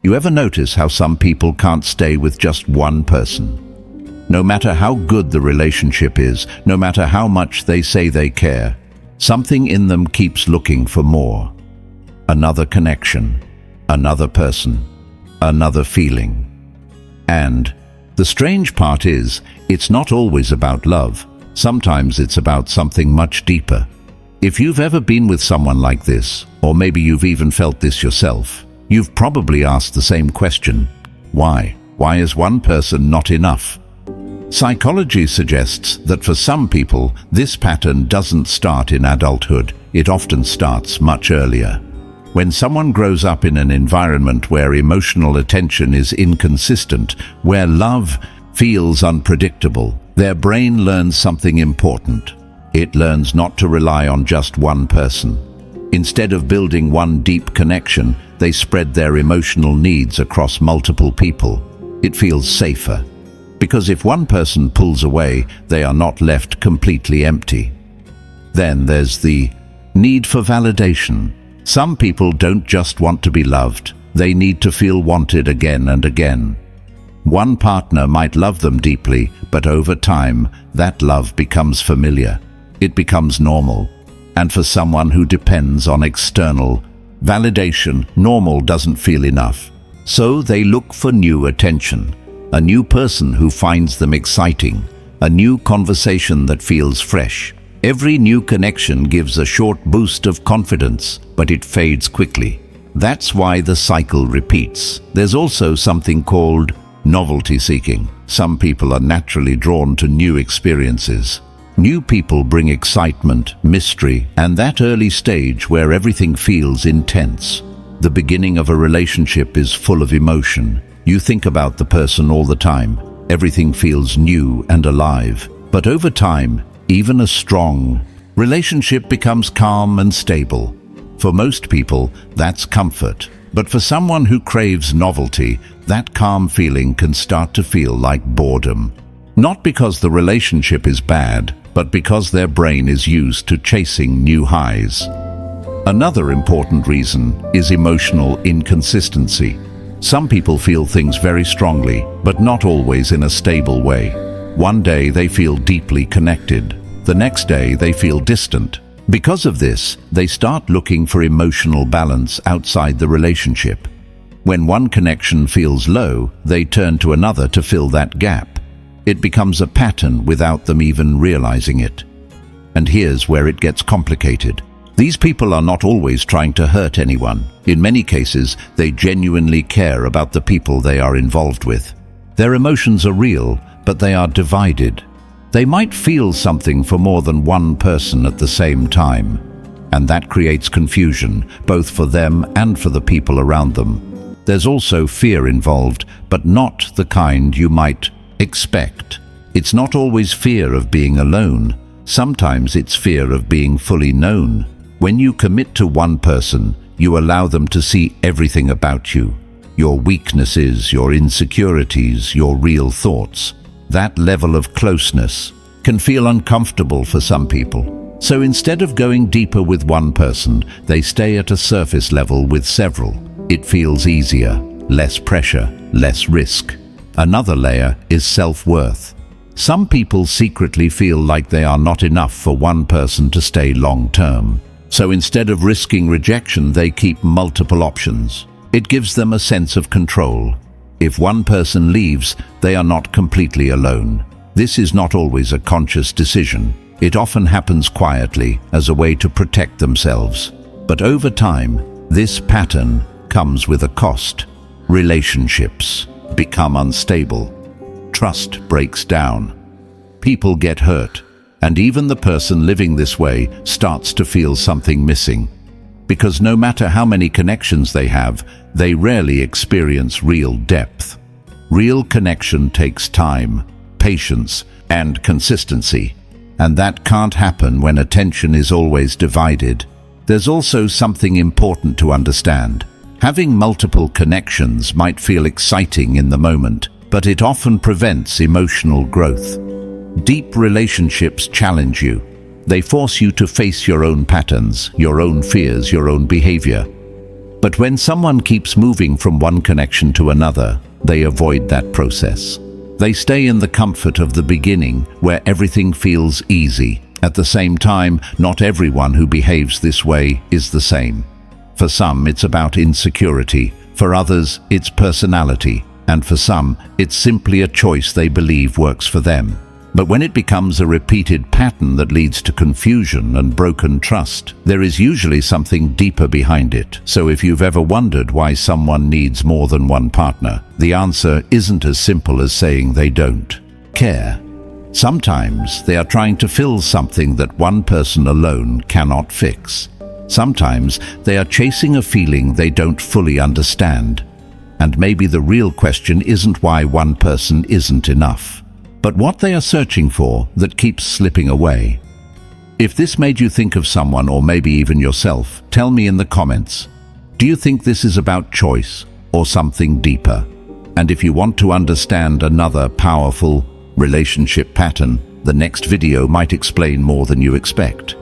You ever notice how some people can't stay with just one person? No matter how good the relationship is, no matter how much they say they care, something in them keeps looking for more. Another connection, another person, another feeling. And the strange part is, it's not always about love. Sometimes it's about something much deeper. If you've ever been with someone like this, or maybe you've even felt this yourself, you've probably asked the same question: why? Why is one person not enough? Psychology suggests that for some people, this pattern doesn't start in adulthood. It often starts much earlier. When someone grows up in an environment where emotional attention is inconsistent, where love feels unpredictable, their brain learns something important. It learns not to rely on just one person. Instead of building one deep connection, they spread their emotional needs across multiple people. It feels safer, because if one person pulls away, they are not left completely empty. Then there's the need for validation. Some people don't just want to be loved, they need to feel wanted again and again. One partner might love them deeply, but over time, that love becomes familiar. It becomes normal. And for someone who depends on external validation, normal doesn't feel enough. So they look for new attention, a new person who finds them exciting, a new conversation that feels fresh. Every new connection gives a short boost of confidence, but it fades quickly. That's why the cycle repeats. There's also something called novelty seeking. Some people are naturally drawn to new experiences. New people bring excitement, mystery, and that early stage where everything feels intense. The beginning of a relationship is full of emotion. You think about the person all the time. Everything feels new and alive. But over time, even a strong relationship becomes calm and stable. For most people, that's comfort. But for someone who craves novelty, that calm feeling can start to feel like boredom. Not because the relationship is bad, but because their brain is used to chasing new highs. Another important reason is emotional inconsistency. Some people feel things very strongly, but not always in a stable way. One day they feel deeply connected. The next day they feel distant. Because of this, they start looking for emotional balance outside the relationship. When one connection feels low, they turn to another to fill that gap. It becomes a pattern without them even realizing it. And here's where it gets complicated. These people are not always trying to hurt anyone. In many cases, they genuinely care about the people they are involved with. Their emotions are real, but they are divided. They might feel something for more than one person at the same time, and that creates confusion, both for them and for the people around them. There's also fear involved, but not the kind you might expect. It's not always fear of being alone. Sometimes it's fear of being fully known. When you commit to one person, you allow them to see everything about you. Your weaknesses, your insecurities, your real thoughts. That level of closeness can feel uncomfortable for some people. So instead of going deeper with one person, they stay at a surface level with several. It feels easier, less pressure, less risk. Another layer is self-worth. Some people secretly feel like they are not enough for one person to stay long-term. So instead of risking rejection, they keep multiple options. It gives them a sense of control. If one person leaves, they are not completely alone. This is not always a conscious decision. It often happens quietly as a way to protect themselves. But over time, this pattern comes with a cost. Relationships become unstable. Trust breaks down. People get hurt. And even the person living this way starts to feel something missing. Because no matter how many connections they have, they rarely experience real depth. Real connection takes time, patience, and consistency. And that can't happen when attention is always divided. There's also something important to understand. Having multiple connections might feel exciting in the moment, but it often prevents emotional growth. Deep relationships challenge you. They force you to face your own patterns, your own fears, your own behavior. But when someone keeps moving from one connection to another, they avoid that process. They stay in the comfort of the beginning, where everything feels easy. At the same time, not everyone who behaves this way is the same. For some, it's about insecurity. For others, it's personality. And for some, it's simply a choice they believe works for them. But when it becomes a repeated pattern that leads to confusion and broken trust, there is usually something deeper behind it. So if you've ever wondered why someone needs more than one partner, the answer isn't as simple as saying they don't care. Sometimes they are trying to fill something that one person alone cannot fix. Sometimes they are chasing a feeling they don't fully understand. And maybe the real question isn't why one person isn't enough, but what they are searching for that keeps slipping away. If this made you think of someone, or maybe even yourself, tell me in the comments. Do you think this is about choice or something deeper? And if you want to understand another powerful relationship pattern, the next video might explain more than you expect.